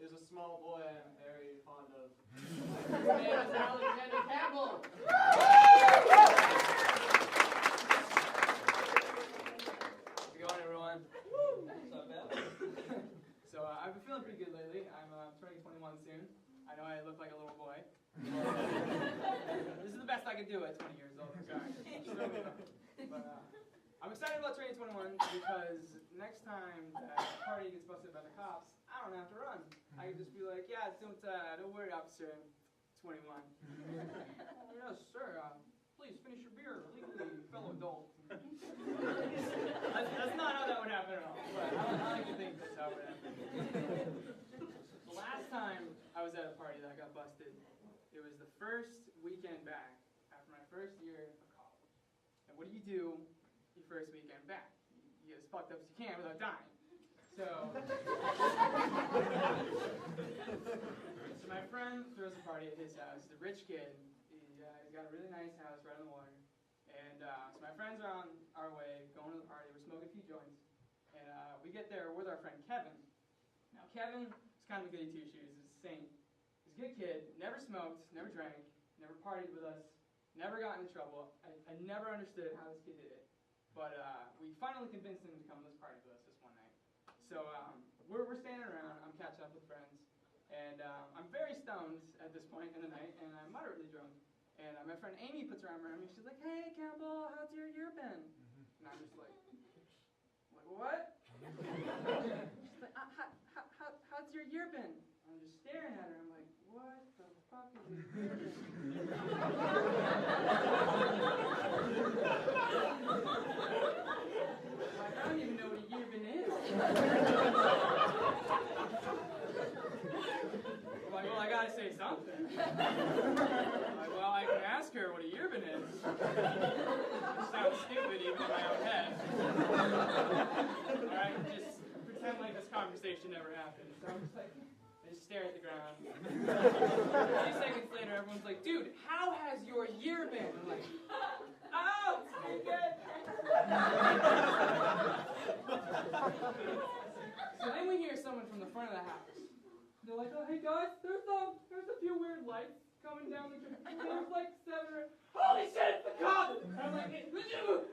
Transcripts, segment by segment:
is a small boy I am very fond of. His name is Alexander Campbell. How's it going, everyone? What's up, man? So I've been feeling pretty good lately. I'm turning 21 soon. I know I look like a little boy. This is the best I could do at 20 years old. I'm sorry. But I'm excited about turning 21 because next time that a party gets busted by the cops, I don't have to run. I can just be like, yeah, don't worry, officer. I'm 21. Yes, sir. Please finish your beer legally, fellow adult. That's not how that would happen at all. But I like to think that's how it would happen. The last time I was at a party that got busted, it was the first weekend back after my first year of college. And what do you do your first weekend back? You get as fucked up as you can without dying. So my friend throws a party at his house. He's a rich kid. He's got a really nice house right on the water. And so my friends are on our way, going to the party. We're smoking a few joints. And we get there with our friend Kevin. Now Kevin is kind of a goody two-shoes. He's a saint. He's a good kid. Never smoked, never drank, never partied with us, never got into trouble. I never understood how this kid did it. But we finally convinced him to come to this party with us this one night. So we're standing around. I'm catching up with friends. And I'm very stoned at this point in the night, and I'm moderately drunk. And my friend Amy puts her arm around me. She's like, "Hey, Campbell, how's your year been?" And I'm just like what? She's like, how's your year been? I'm just staring at her. I'm like, what the fuck is your year been? Like, I don't even know what a year been is. I'm like, well, I gotta say something. I'm like, well, I can ask her what a yearban is. It sounds stupid even in my own head. Alright, just pretend like this conversation never happened. So I'm just like, I just stare at the ground. 3 seconds later, everyone's like, dude, how has your year been? I'm like, oh, it's pretty good. So then we hear someone from the front of the house. They're like, oh, hey guys, there's a few weird lights coming down the street. There's like 7 or... Holy shit, it's the cops! And I'm like, and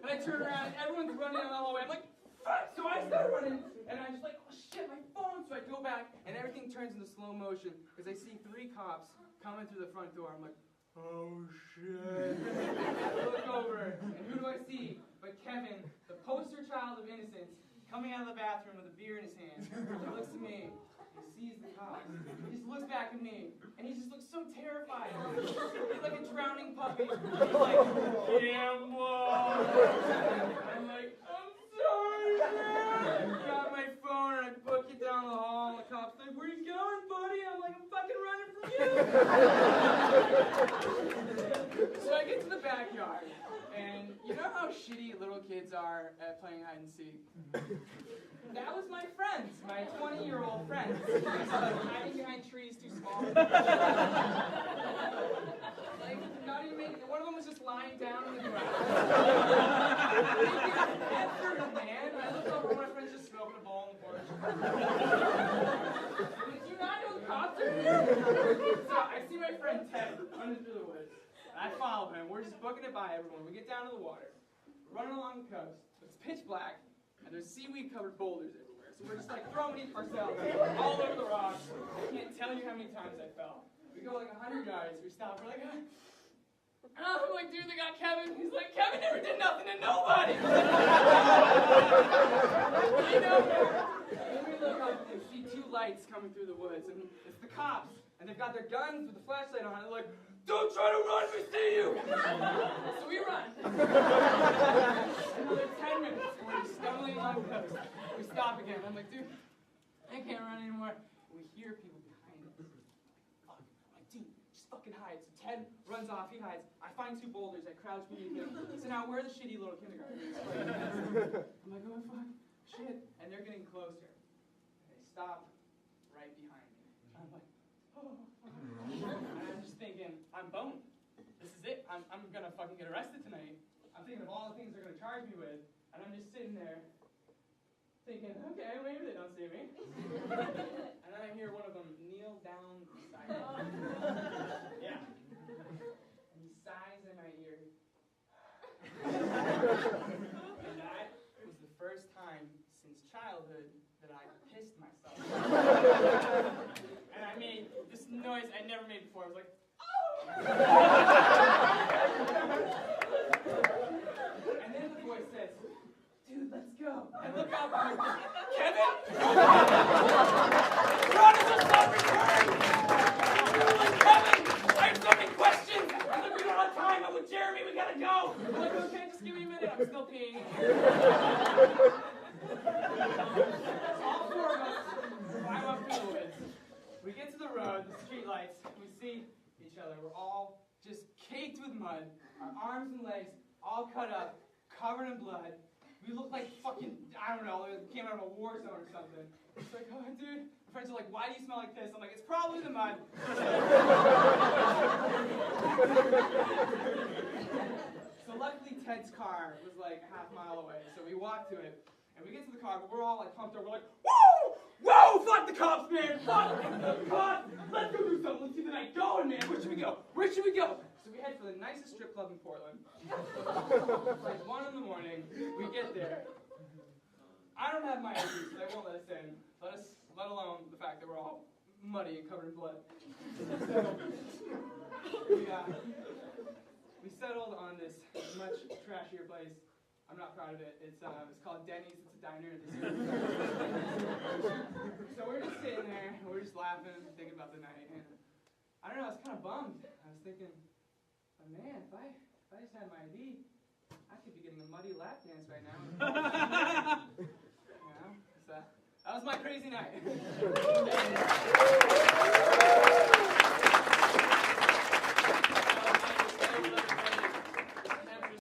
I turn around and everyone's running down the hallway. I'm like, fuck! So I start running and I'm just like, oh shit, my phone! So I go back and everything turns into slow motion because I see 3 cops coming through the front door. I'm like, oh shit. I look over and who do I see but Kevin, the poster child of innocence, coming out of the bathroom with a beer in his hand. He looks at me. He sees the cops. He just looks back at me, and he just looks so terrified. He's like a drowning puppy. He's like, Campbell. I'm like, I'm sorry, man. I got my phone, and I book it down the hall, and the cop's like, where you going, buddy? I'm like, I'm fucking running from you. So I get to the backyard, and you know how shitty little kids are at playing hide and seek? That was my friends, my 20-year-old friends. Hiding behind trees too small. Like, not even making it. One of them was just lying down on the ground. Effort, man. I looked over, one of my friends just smoking a bowl on the porch. Did you not know the cops are here? So I see my friend Ted running through the woods. And I follow him. We're just booking it by everyone. We get down to the water. We're running along the coast. It's pitch black. And there's seaweed-covered boulders everywhere. So we're just like throwing ourselves all over the rocks. I can't tell you how many times I fell. We go like 100 yards. We stop. We're like, and I'm like, dude, they got Kevin. He's like, Kevin never did nothing to nobody. You know, and we look up and see 2 lights coming through the woods. And it's the cops. And they've got their guns with the flashlight on. And they're like, don't try to run, we see you! So we run. Another 10 minutes, and we're just stumbling along the coast. We stop again. I'm like, dude, I can't run anymore. And we hear people behind us. Fuck. I'm like, dude, just fucking hide. So Ted runs off, he hides. I find 2 boulders, I crouch beneath them. So now we're the shitty little kindergartners. I'm like, oh fuck, shit. And they're getting closer. And they stop right behind me. I'm like, oh, and I'm just thinking, I'm boned. This is it. I'm gonna fucking get arrested tonight. I'm thinking of all the things they're gonna charge me with, and I'm just sitting there. thinking, okay, maybe they don't see me. And then I hear one of them kneel down beside me. Yeah. And he sighs in my ear. And that was the first time since childhood that I pissed myself. And I made this noise I never made before. I was like, oh! And then the voice says, dude, let's go. I look up and I'm like, Kevin? Chronicles of return! I'm like, Kevin, I have so many questions. I'm like, we don't have time. I'm with Jeremy. We gotta go. I'm like, okay, just give me a minute. I'm still peeing. All four of us climb up through the woods. We get to the road, the street lights. We see each other. We're all just caked with mud. Our arms and legs all cut up, covered in blood. We look like fucking, I don't know, we came out of a war zone or something. It's like, oh, dude. My friends are like, why do you smell like piss? I'm like, it's probably the mud. So luckily, Ted's car was like a half mile away. So we walked to it, and we get to the car, but we're all like pumped up. We're like, whoa! Whoa! Fuck the cops, man! Fuck the cops! Let's go do something. Let's get the night going, man. Where should we go? Where should we go? So we head for the nicest strip club in Portland. It's like 1 in the morning. We get there. I don't have my ID, so they won't let us in. Let alone the fact that we're all muddy and covered in blood. So we settled on this much trashier place. I'm not proud of it. It's called Denny's. It's a diner. So we're just sitting there, and we're just laughing, thinking about the night. And I don't know, I was kind of bummed. I was thinking, oh, man, if I just had my ID, I could be getting a muddy lap dance right now. You know? So that was my crazy night.